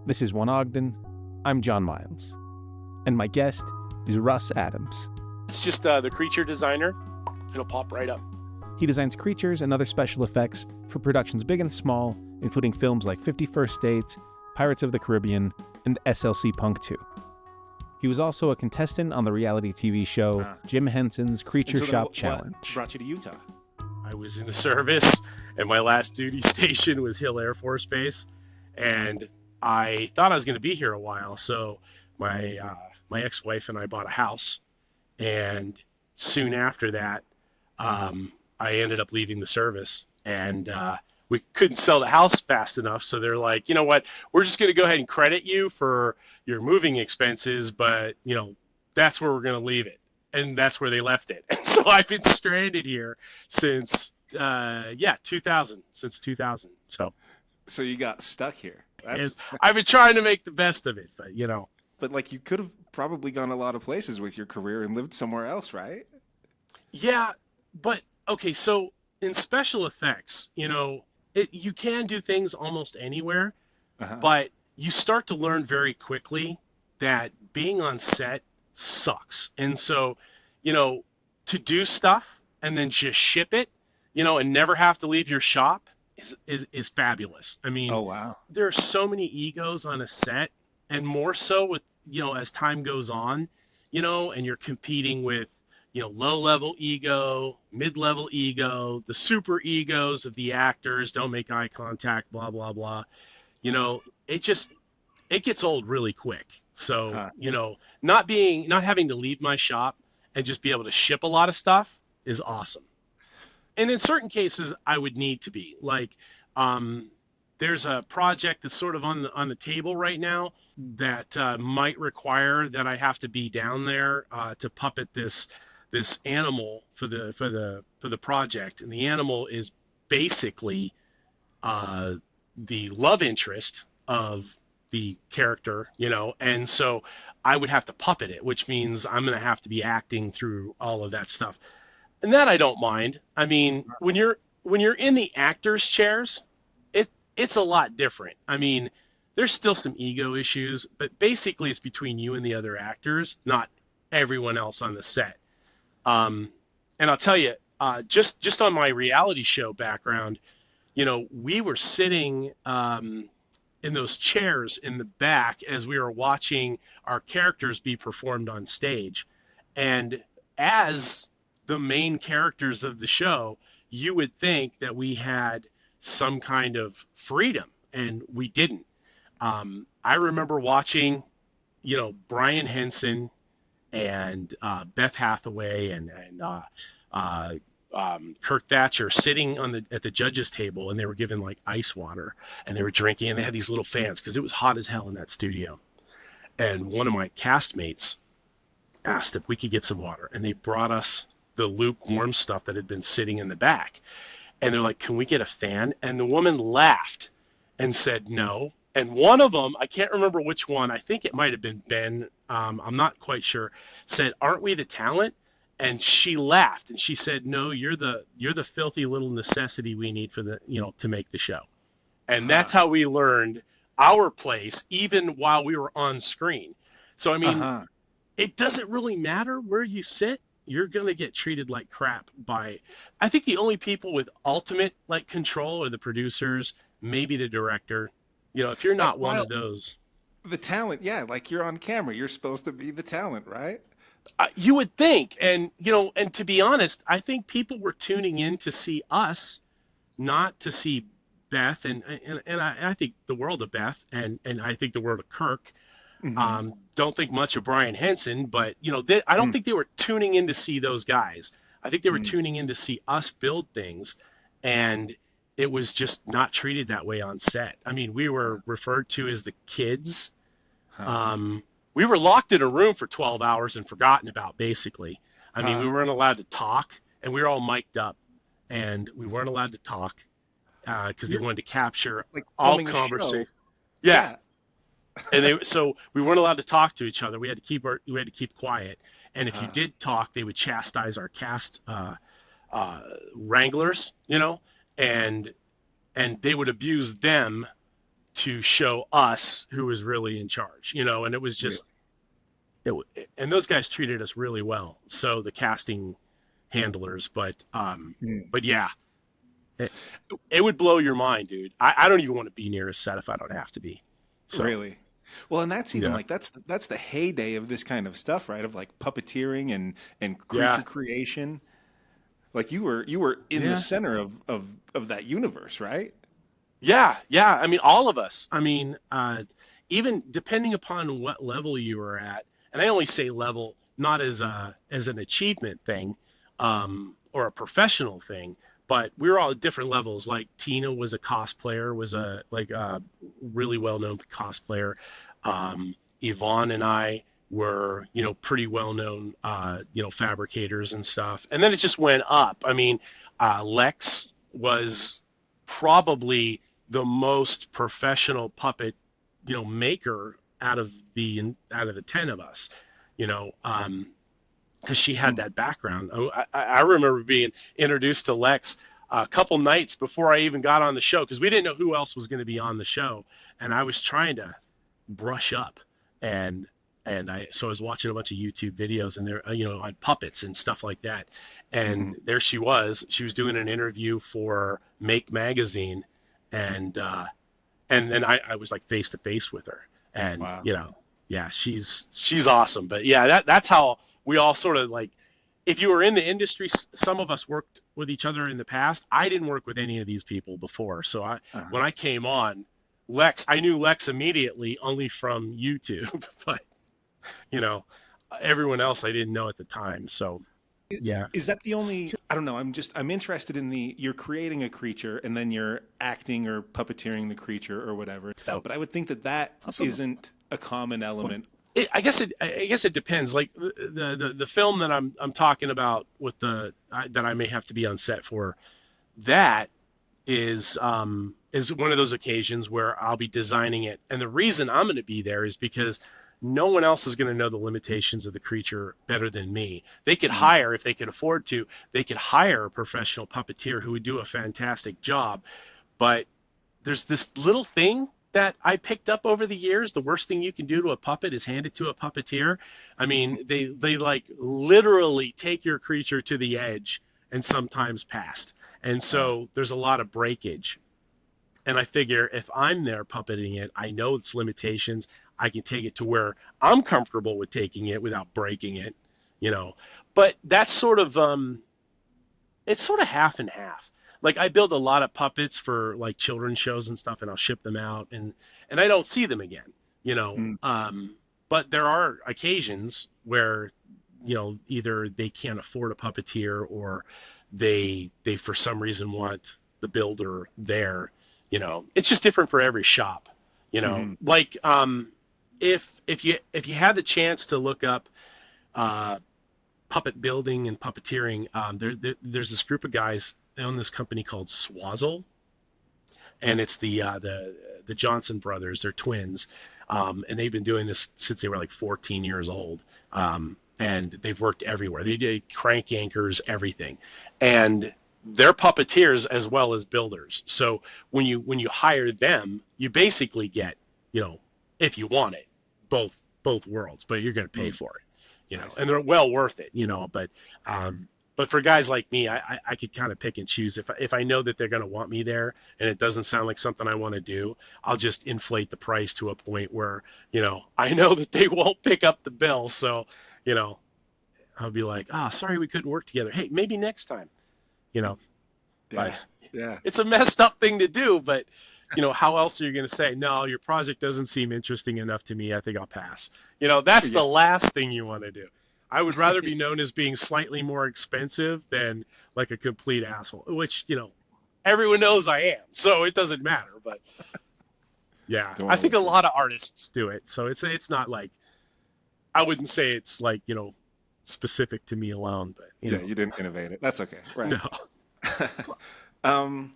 This is One Ogden. I'm John Miles. And my guest is Russ Adams. It's just the creature designer. It'll pop right up. He designs creatures and other special effects for productions big and small, including films like 50 First Dates, Pirates of the Caribbean, and SLC Punk 2. He was also a contestant on the reality TV show Jim Henson's Creature Shop Challenge. What brought you to Utah? I was in the service, and my last duty station was Hill Air Force Base, and I thought I was going to be here a while. So my ex-wife and I bought a house, and soon after that, I ended up leaving the service, and we couldn't sell the house fast enough. So they're like, you know what, we're just going to go ahead and credit you for your moving expenses, but that's where we're going to leave it. And that's where they left it. And so I've been stranded here since 2000, since 2000. So you got stuck here. I've been trying to make the best of it, But like, you could have probably gone a lot of places with your career and lived somewhere else, right? Yeah, but okay, so in special effects, you can do things almost anywhere, but you start to learn very quickly that being on set sucks. And so, to do stuff and then just ship it, and never have to leave your shop is fabulous. I mean, oh wow, there are so many egos on a set, and more so with, as time goes on, and you're competing with, low-level ego, mid-level ego, the super egos of the actors, don't make eye contact, blah, blah, blah. It gets old really quick. So, not having to leave my shop and just be able to ship a lot of stuff is awesome. And in certain cases, I would need to be like, there's a project that's sort of on the table right now that might require that I have to be down there to puppet this animal for the project. And the animal is basically the love interest of the character, and so I would have to puppet it, which means I'm going to have to be acting through all of that stuff. And that I don't mind. I mean, when you're in the actors' chairs, it's a lot different. I mean, there's still some ego issues, but basically it's between you and the other actors, not everyone else on the set. And I'll tell you, just on my reality show background, we were sitting in those chairs in the back as we were watching our characters be performed on stage. And as the main characters of the show, you would think that we had some kind of freedom, and we didn't. I remember watching, Brian Henson and Beth Hathaway and Kirk Thatcher sitting at the judges table, and they were given like ice water, and they were drinking, and they had these little fans because it was hot as hell in that studio. And one of my castmates asked if we could get some water, and they brought us the lukewarm stuff that had been sitting in the back. And they're like, "Can we get a fan?" And the woman laughed and said no. And one of them, I can't remember which one, I think it might have been Ben, I'm not quite sure, said, "Aren't we the talent?" And she laughed and she said, "No, you're the filthy little necessity we need for to make the show." And that's how we learned our place, even while we were on screen. So, I mean, it doesn't really matter where you sit. You're going to get treated like crap by, I think the only people with ultimate control are the producers, maybe the director. If you're not one of those. The talent, yeah, like you're on camera. You're supposed to be the talent, right? You would think, and and to be honest, I think people were tuning in to see us, not to see Beth, and I think the world of Beth, and I think the world of Kirk. Mm-hmm. Don't think much of Brian Henson, but I don't think they were tuning in to see those guys. I think they were tuning in to see us build things, and it was just not treated that way on set. I mean, we were referred to as the kids. We were locked in a room for 12 hours and forgotten about, basically. I mean, we weren't allowed to talk, and we were all mic'd up, and we weren't allowed to talk because they wanted to capture all conversation. Yeah. And so we weren't allowed to talk to each other. We had to keep quiet. And if you did talk, they would chastise our cast wranglers, and they would abuse them to show us who was really in charge, you know, and it was just, and those guys treated us really well. So the casting handlers, but yeah, it would blow your mind, dude. I don't even want to be near a set if I don't have to be. So, really? Well, and that's even like that's the heyday of this kind of stuff, right? Of like puppeteering and creature creation. Like you were in the center of that universe, right? Yeah. I mean, all of us. I mean, even depending upon what level you were at, and I only say level not as an achievement thing, or a professional thing, but we were all at different levels. Like Tina was a cosplayer, was a really well-known cosplayer. Yvonne and I were, you know, pretty well-known, you know, fabricators and stuff. And then it just went up. I mean, Lex was probably the most professional puppet, you know, maker out of the 10 of us, you know, because she had that background. I remember being introduced to Lex a couple nights before I even got on the show, because we didn't know who else was going to be on the show, and I was trying to brush up, and I was watching a bunch of YouTube videos, and there, you know, on puppets and stuff like that, and there she was doing an interview for Make Magazine, and then I was like face to face with her, and you know, yeah, she's awesome. But yeah, that's how we all sort of like, if you were in the industry, some of us worked with each other in the past. I didn't work with any of these people before. So when I came on, I knew Lex immediately only from YouTube, but you know, everyone else I didn't know at the time. So yeah. Is that the only, I don't know, I'm interested in you're creating a creature and then you're acting or puppeteering the creature or whatever. But I would think that isn't a common element. I guess it depends. Like the film that I'm talking about with that I may have to be on set for, that is one of those occasions where I'll be designing it, and the reason I'm going to be there is because no one else is going to know the limitations of the creature better than me. They could hire, if they could afford to, they could hire a professional puppeteer who would do a fantastic job, but there's this little thing that I picked up over the years. The worst thing you can do to a puppet is hand it to a puppeteer. I mean, they like literally take your creature to the edge and sometimes past. And so there's a lot of breakage. And I figure if I'm there puppeting it, I know its limitations. I can take it to where I'm comfortable with taking it without breaking it, you know. But that's sort of, it's sort of half and half. Like I build a lot of puppets for like children's shows and stuff, and I'll ship them out, and I don't see them again, you know. But there are occasions where, you know, either they can't afford a puppeteer or they for some reason want the builder there, you know. It's just different for every shop, you know. Like if you had the chance to look up puppet building and puppeteering, there's this group of guys. They own this company called Swazzle, and it's the Johnson brothers. They're twins, and they've been doing this since they were like 14 years old, and they've worked everywhere. They did crank anchors, everything, and they're puppeteers as well as builders. So when you hire them, you basically get, you know, if you want it, both worlds, but you're going to pay for it, you know, and they're well worth it, you know, but for guys like me, I could kind of pick and choose. If I know that they're going to want me there and it doesn't sound like something I want to do, I'll just inflate the price to a point where, you know, I know that they won't pick up the bill. So, you know, I'll be like, sorry, we couldn't work together. Hey, maybe next time, you know. Yeah. It's a messed up thing to do, but, you know, how else are you going to say, no, your project doesn't seem interesting enough to me, I think I'll pass. You know, that's the last thing you want to do. I would rather be known as being slightly more expensive than like a complete asshole, which, you know, everyone knows I am, so it doesn't matter. But yeah, I think a lot of artists do it. So it's not like, I wouldn't say it's like, you know, specific to me alone, but you know. You didn't innovate it. That's okay. Right. No.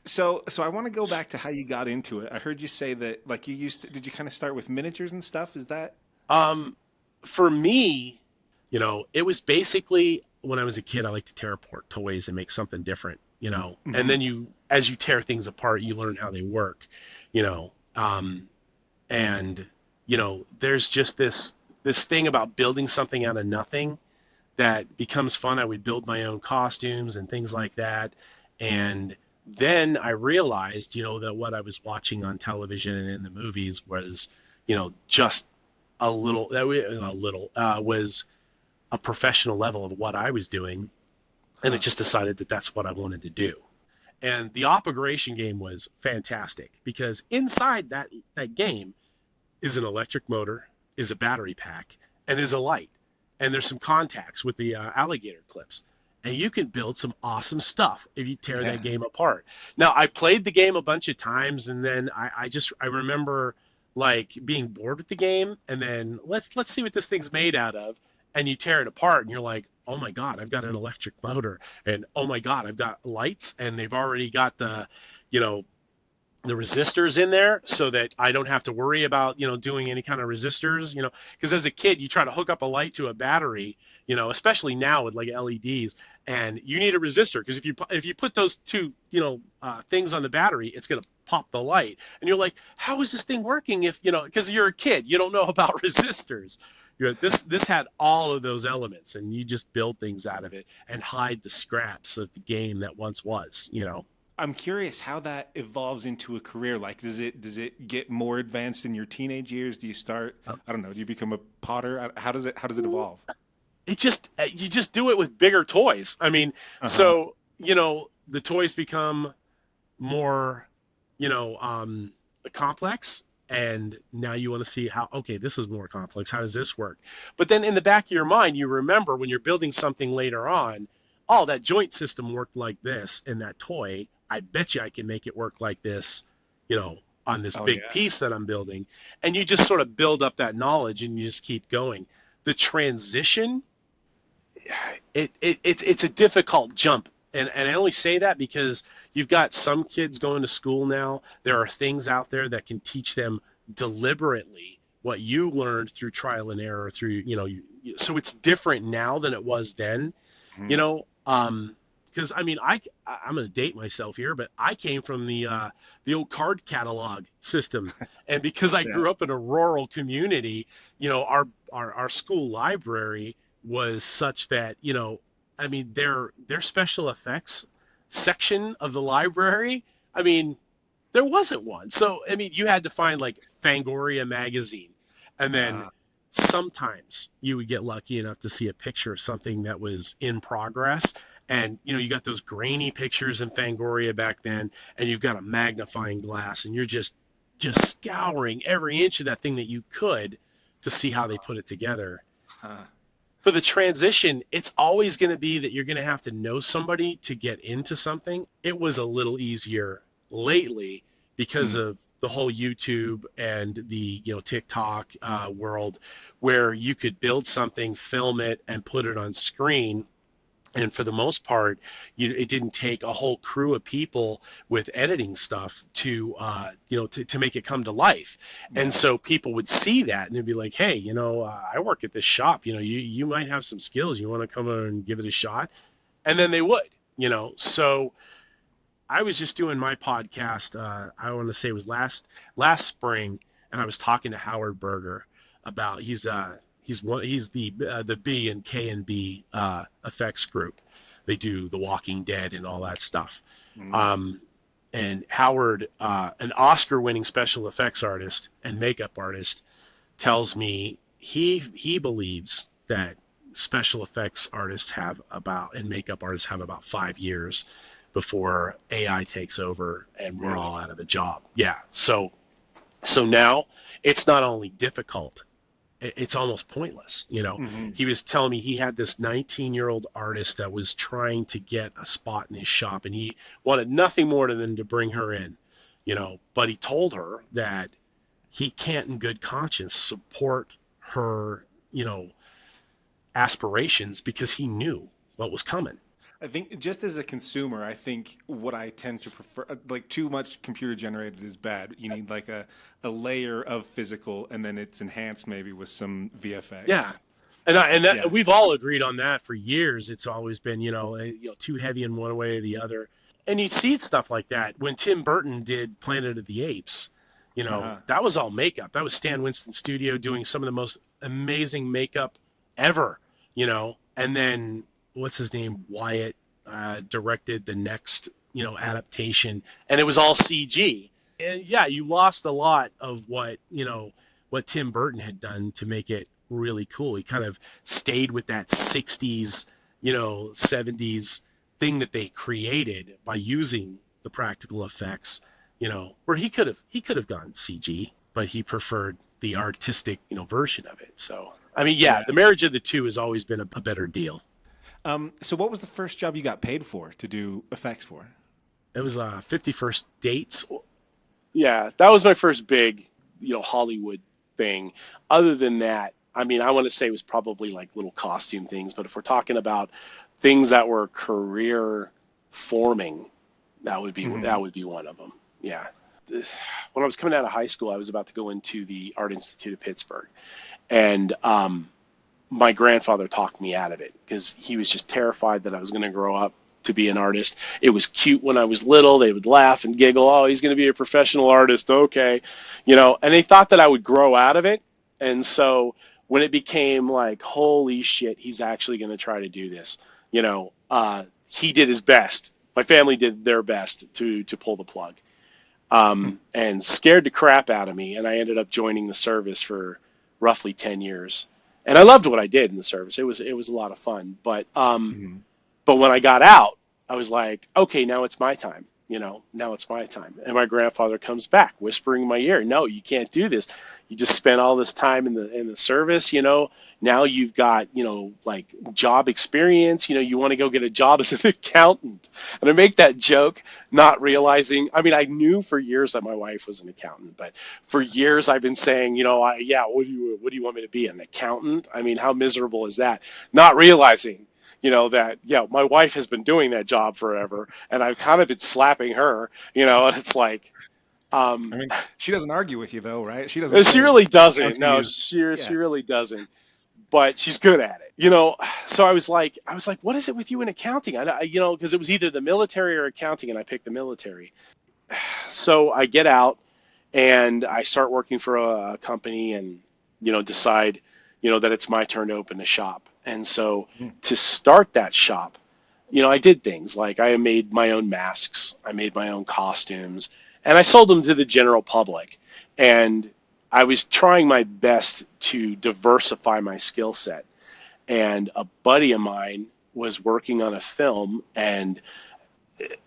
So I want to go back to how you got into it. I heard you say that like did you kind of start with miniatures and stuff? Is that? For me, you know, it was basically when I was a kid, I liked to tear apart toys and make something different, you know, and then as you tear things apart, you learn how they work, you know. And, you know, there's just this thing about building something out of nothing that becomes fun. I would build my own costumes and things like that. And then I realized, you know, that what I was watching on television and in the movies was, you know, just was a professional level of what I was doing. And I just decided that that's what I wanted to do. And the Operation game was fantastic because inside that game is an electric motor, is a battery pack, and is a light. And there's some contacts with the alligator clips. And you can build some awesome stuff if you tear that game apart. Now, I played the game a bunch of times, and then I remember like being bored with the game, and then let's see what this thing's made out of. And you tear it apart, and you're like, oh my God, I've got an electric motor, and oh my God, I've got lights, and they've already got the, you know, the resistors in there so that I don't have to worry about, you know, doing any kind of resistors, you know, because as a kid, you try to hook up a light to a battery, you know, especially now with like LEDs, and you need a resistor because if you put those two, you know, things on the battery, it's going to pop the light. And you're like, how is this thing working if, you know, because you're a kid, you don't know about resistors. You know, this had all of those elements, and you just build things out of it and hide the scraps of the game that once was, you know. I'm curious how that evolves into a career. Like, does it get more advanced in your teenage years? Do you start, I don't know, do you become a potter? How does it evolve? It just, you just do it with bigger toys. I mean, so, you know, the toys become more, you know, complex. And now you want to see how, okay, this is more complex. How does this work? But then in the back of your mind, you remember when you're building something later on, oh, that joint system worked like this in that toy. I bet you I can make it work like this, you know, on this big piece that I'm building. And you just sort of build up that knowledge and you just keep going. The transition, it's a difficult jump. And I only say that because you've got some kids going to school now. There are things out there that can teach them deliberately what you learned through trial and error, through, you know, so it's different now than it was then, you know, because I mean, I'm going to date myself here, but I came from the old card catalog system, and because I grew up in a rural community, you know, our school library was such that, you know, I mean, their special effects section of the library, I mean, there wasn't one. So I mean, you had to find like Fangoria magazine, and then sometimes you would get lucky enough to see a picture of something that was in progress. And, you know, you got those grainy pictures in Fangoria back then, and you've got a magnifying glass, and you're just scouring every inch of that thing that you could to see how they put it together. For the transition, it's always going to be that you're going to have to know somebody to get into something. It was a little easier lately because of the whole YouTube and the, you know, TikTok world, where you could build something, film it, and put it on screen. And for the most part, it didn't take a whole crew of people with editing stuff to, you know, to make it come to life. And so people would see that and they'd be like, hey, you know, I work at this shop, you know, you might have some skills. You want to come over and give it a shot? And then they would, you know. So I was just doing my podcast. I want to say it was last spring, and I was talking to Howard Berger about he's the B and K and B effects group. They do The Walking Dead and all that stuff. And Howard, an Oscar-winning special effects artist and makeup artist, tells me he believes that special effects artists and makeup artists have about 5 years before AI takes over and we're all out of a job. Yeah. So now it's not only difficult, it's almost pointless, you know. He was telling me he had this 19-year-old artist that was trying to get a spot in his shop, and he wanted nothing more than to bring her in, you know, but he told her that he can't in good conscience support her, you know, aspirations because he knew what was coming. I think just as a consumer, I think what I tend to prefer, like too much computer generated is bad. You need like a layer of physical, and then it's enhanced maybe with some VFX. Yeah. And we've all agreed on that for years. It's always been, you know, too heavy in one way or the other. And you'd see stuff like that when Tim Burton did Planet of the Apes. That was all makeup. That was Stan Winston Studio doing some of the most amazing makeup ever, and then what's his name? Wyatt directed the next, adaptation, and it was all CG. And yeah, you lost a lot of what Tim Burton had done to make it really cool. He kind of stayed with that 60s, 70s thing that they created by using the practical effects, where he could have gone CG, but he preferred the artistic, version of it. So, I mean, the marriage of the two has always been a better deal. So what was the first job you got paid for to do effects for? It was 51st Dates. Yeah, that was my first big, Hollywood thing. Other than that, I mean, I want to say it was probably like little costume things, but if we're talking about things that were career forming, that would be one of them. Yeah. When I was coming out of high school, I was about to go into the Art Institute of Pittsburgh, and my grandfather talked me out of it because he was just terrified that I was going to grow up to be an artist. It was cute when I was little. They would laugh and giggle. Oh, he's going to be a professional artist. Okay. And they thought that I would grow out of it. And so when it became like, holy shit, he's actually going to try to do this, he did his best. My family did their best to pull the plug, and scared the crap out of me. And I ended up joining the service for roughly 10 years. And I loved what I did in the service. It was a lot of fun. But but when I got out, I was like, okay, now it's my time. Now it's my time. And my grandfather comes back, whispering in my ear, no, you can't do this. You just spent all this time in the service, now you've got, like job experience, you want to go get a job as an accountant. And I make that joke, not realizing, I mean, I knew for years that my wife was an accountant, but for years I've been saying, what do you want me to be, an accountant? I mean, how miserable is that? Not realizing, that, my wife has been doing that job forever, and I've kind of been slapping her, and it's like, I mean, she doesn't argue with you though, right? She doesn't. She really doesn't. No, she really doesn't. But she's good at it, So I was like, what is it with you in accounting? Because it was either the military or accounting, and I picked the military. So I get out and I start working for a company, and decide, that it's my turn to open a shop. And so to start that shop, I did things like I made my own masks, I made my own costumes, and I sold them to the general public. And I was trying my best to diversify my skill set. And a buddy of mine was working on a film, and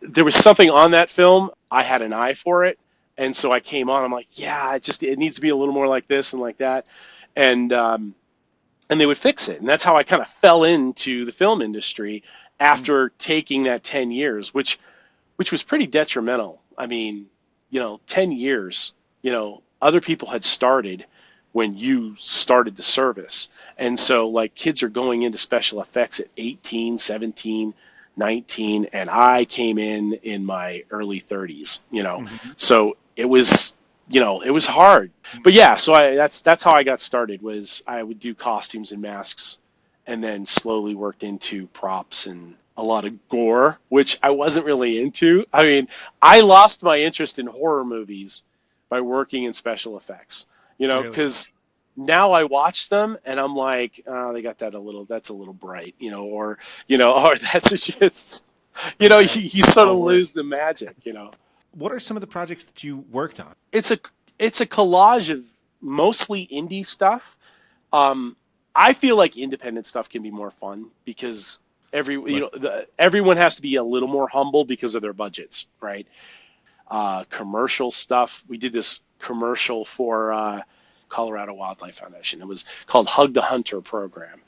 there was something on that film. I had an eye for it. And so I came on, I'm like, it needs to be a little more like this and like that. And they would fix it. And that's how I kind of fell into the film industry after taking that 10 years, which was pretty detrimental. I mean, 10 years, other people had started when you started the service. And so like kids are going into special effects at 18, 17, 19, and I came in my early 30s, So it was, it was hard. But yeah, so that's how I got started. Was I would do costumes and masks, and then slowly worked into props and a lot of gore, which I wasn't really into. I mean, I lost my interest in horror movies by working in special effects, because now I watch them and I'm like, oh, they got that's a little bright, or that's just, you sort of lose the magic, What are some of the projects that you worked on? It's a collage of mostly indie stuff. I feel like independent stuff can be more fun because everyone has to be a little more humble because of their budgets, right? Commercial stuff. We did this commercial for Colorado Wildlife Foundation. It was called Hug the Hunter program.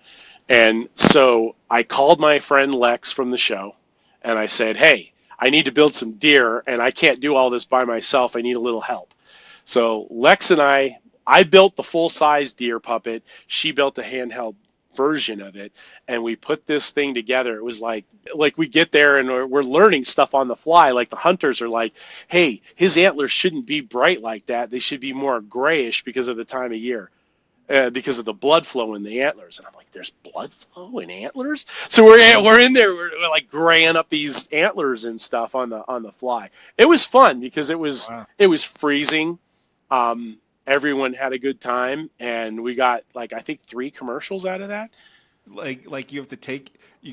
And so I called my friend Lex from the show and I said, hey, I need to build some deer and I can't do all this by myself. I need a little help. So Lex and I built the full-size deer puppet. She built a handheld version of it, and we put this thing together. It was like we get there and we're learning stuff on the fly. Like the hunters are like, hey, his antlers shouldn't be bright like that. They should be more grayish because of the time of year, because of the blood flow in the antlers. And I'm like, there's blood flow in antlers? So we're in there, we're like graying up these antlers and stuff on the fly. It was fun because it was freezing. Everyone had a good time, and we got like I think 3 commercials out of that. Like you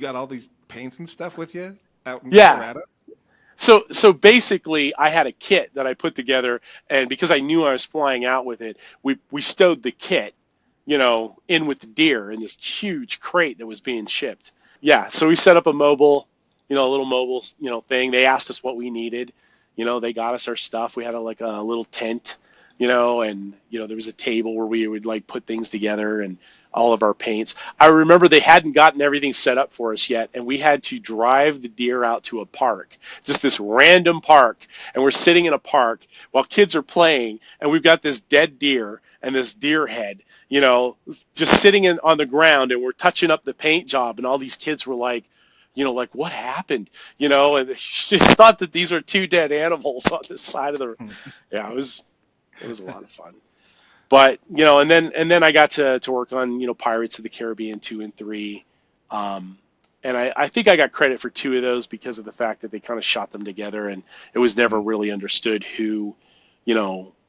got all these paints and stuff with you out in Yeah. Colorado? So basically, I had a kit that I put together, and because I knew I was flying out with it, we stowed the kit, in with the deer in this huge crate that was being shipped. Yeah, so we set up a little mobile, thing. They asked us what we needed. They got us our stuff. We had like a little tent, and there was a table where we would like put things together and all of our paints. I remember they hadn't gotten everything set up for us yet, and we had to drive the deer out to a park, just this random park, and we're sitting in a park while kids are playing, and we've got this dead deer and this deer head, just sitting on the ground, and we're touching up the paint job, and all these kids were like, like what happened, and they just thought that these are 2 dead animals on the side of the. Yeah, it was a lot of fun. But and then I got to work on Pirates of the Caribbean 2 and 3, and I think I got credit for 2 of those because of the fact that they kind of shot them together, and it was never really understood who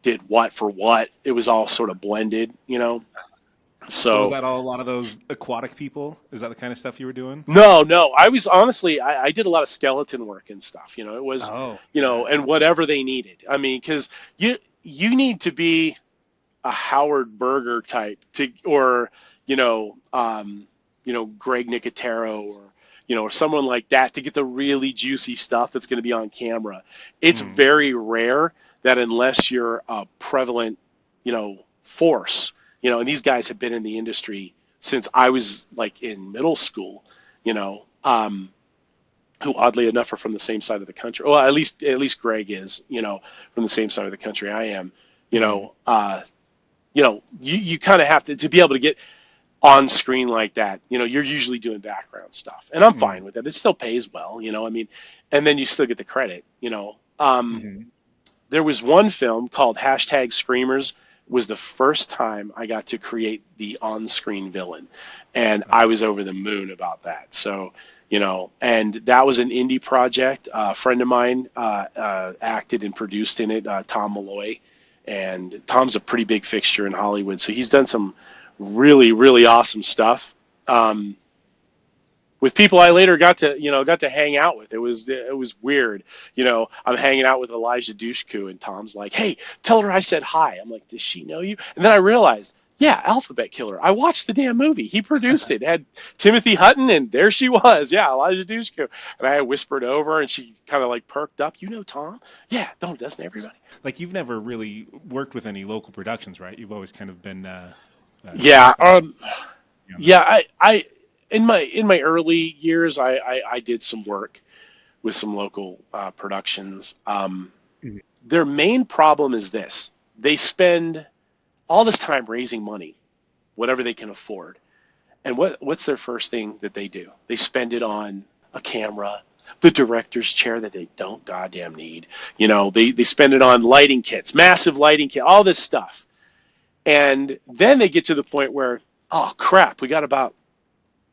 did what for what. It was all sort of blended, So was that all a lot of those aquatic people? Is that the kind of stuff you were doing? No. I was honestly, I did a lot of skeleton work and stuff. It was, and whatever they needed. I mean, because you need to be a Howard Berger type or Greg Nicotero or someone like that to get the really juicy stuff that's going to be on camera. It's very rare that unless you're a prevalent, force, and these guys have been in the industry since I was like in middle school, who oddly enough are from the same side of the country. Well, at least Greg is, from the same side of the country I am, you kind of have to be able to get on screen like that. You're usually doing background stuff, and I'm fine with it. It still pays well, I mean, and then you still get the credit, There was one film called #Screamers. Was the first time I got to create the on-screen villain, and I was over the moon about that. So, and that was an indie project. A friend of mine acted and produced in it, Tom Malloy. And Tom's a pretty big fixture in Hollywood, so he's done some really, really awesome stuff with people I later got to hang out with. It was weird. I'm hanging out with Elijah Dushku, and Tom's like, "Hey, tell her I said hi." I'm like, "Does she know you?" And then I realized, yeah, Alphabet Killer. I watched the damn movie. He produced it. It had Timothy Hutton, and there she was. Yeah, Elijah Dushku. And I whispered over, and she kind of like perked up. Tom? Yeah, doesn't everybody? Like you've never really worked with any local productions, right? You've always kind of been. Yeah. I in my early years, I did some work with some local productions. Their main problem is this: they spend all this time raising money, whatever they can afford. And what's their first thing that they do? They spend it on a camera, the director's chair that they don't goddamn need. They spend it on lighting kits, massive lighting kit, all this stuff. And then they get to the point where, oh crap, we got about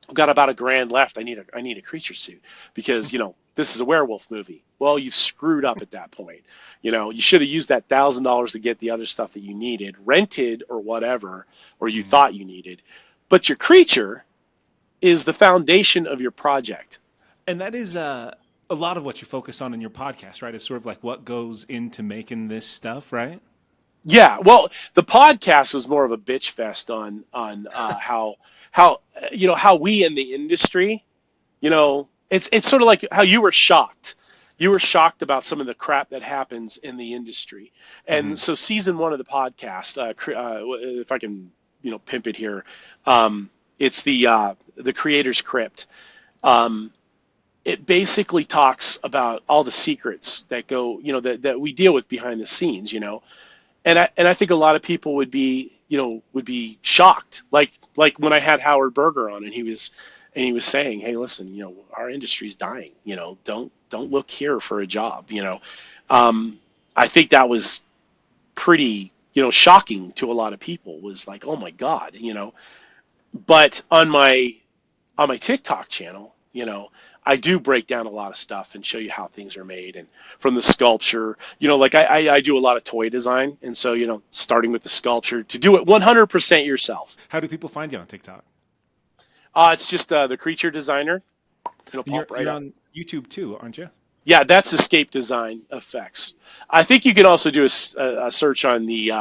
$1,000 left. I need a creature suit because, this is a werewolf movie. Well, you've screwed up at that point. You should have used that $1,000 to get the other stuff that you needed, rented or whatever, or you thought you needed. But your creature is the foundation of your project. And that is a lot of what you focus on in your podcast, right? It's sort of like what goes into making this stuff, right? Yeah. Well, the podcast was more of a bitch fest on how we in the industry, it's sort of like how you were shocked. You were shocked about some of the crap that happens in the industry. And so season 1 of the podcast, if I can, pimp it here, it's the Creator's Crypt. It basically talks about all the secrets that go, that we deal with behind the scenes, And I think a lot of people would be shocked, like when I had Howard Berger on, and he was saying, "Hey, listen, our industry's dying. Don't look here for a job." I think that was pretty, shocking to a lot of people. Was like, "Oh my God," But on my TikTok channel, I do break down a lot of stuff and show you how things are made, and from the sculpture, like I do a lot of toy design, and so starting with the sculpture to do it 100% yourself. How do people find you on TikTok? It's just the creature designer. It'll pop right you're up. On YouTube too, aren't you? Yeah, that's Escape Design Effects. I think you can also do a search on the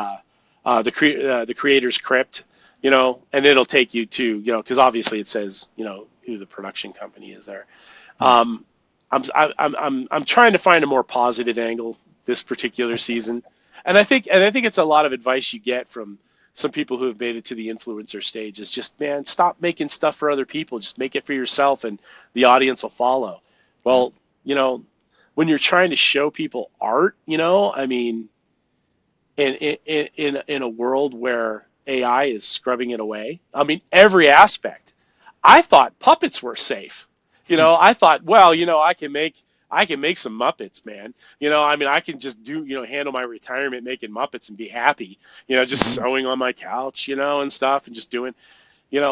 creator's crypt, and it'll take you to, because obviously it says, who the production company is there. I'm trying to find a more positive angle this particular season, and I think it's a lot of advice you get from some people who have made it to the influencer stage. Is just, man, stop making stuff for other people. Just make it for yourself, and the audience will follow. Well, when you're trying to show people art, I mean, in a world where AI is scrubbing it away, I mean, every aspect. I thought puppets were safe. I thought, well, I can make some Muppets, man. I mean, I can just handle my retirement making Muppets and be happy, just sewing on my couch, and stuff, and just doing,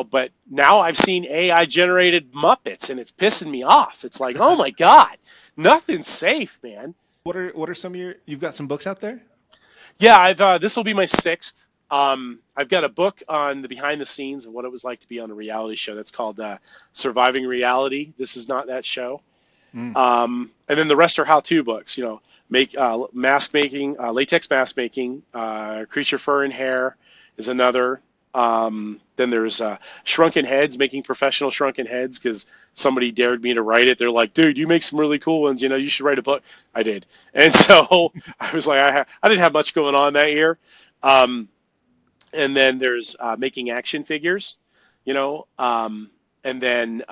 but now I've seen AI generated Muppets and it's pissing me off. It's like, oh my God, nothing's safe, man. What are some of you've got some books out there? Yeah, this will be my 6th. I've got a book on the behind the scenes of what it was like to be on a reality show. That's called Surviving Reality. This is not that show. And then the rest are how-to books, make mask making, latex mask making, creature fur and hair is another. Then there's shrunken heads, making professional shrunken heads, because somebody dared me to write it. They're like, dude, you make some really cool ones. You should write a book. I did. And so I was like, I didn't have much going on that year. And then there's making action figures, and then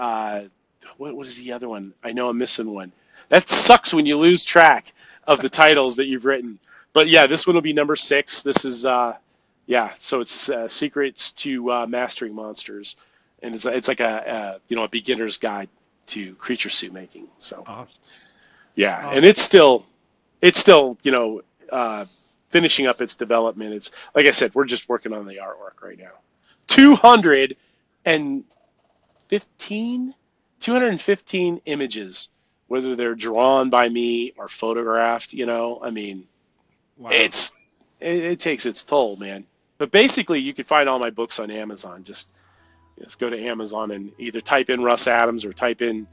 what is the other one? I know I'm missing one. That sucks when you lose track of the titles that you've written. But yeah, this one will be number 6. This is so it's Secrets to Mastering Monsters, and it's like a beginner's guide to creature suit making. So awesome. Yeah, and it's still finishing up its development. It's like I said, we're just working on the artwork right now. 215 images, whether they're drawn by me or photographed. I mean, wow. It takes its toll, man. But basically, you can find all my books on Amazon. Just go to Amazon and either type in Russ Adams or type in,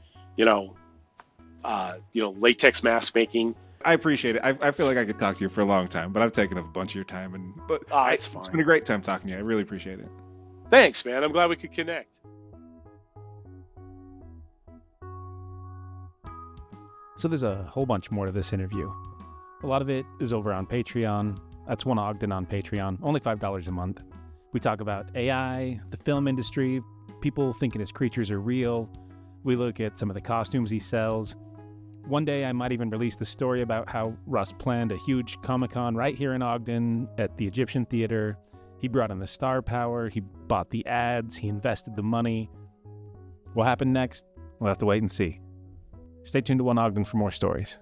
latex mask making. I appreciate it. I feel like I could talk to you for a long time, but I've taken up a bunch of your time. It's fine. It's been a great time talking to you. I really appreciate it. Thanks, man. I'm glad we could connect. So there's a whole bunch more to this interview. A lot of it is over on Patreon. That's One Ogden on Patreon, only $5 a month. We talk about AI, the film industry, people thinking his creatures are real. We look at some of the costumes he sells. One day I might even release the story about how Russ planned a huge Comic-Con right here in Ogden at the Egyptian Theater. He brought in the star power, he bought the ads, he invested the money. What happened next? We'll have to wait and see. Stay tuned to One Ogden for more stories.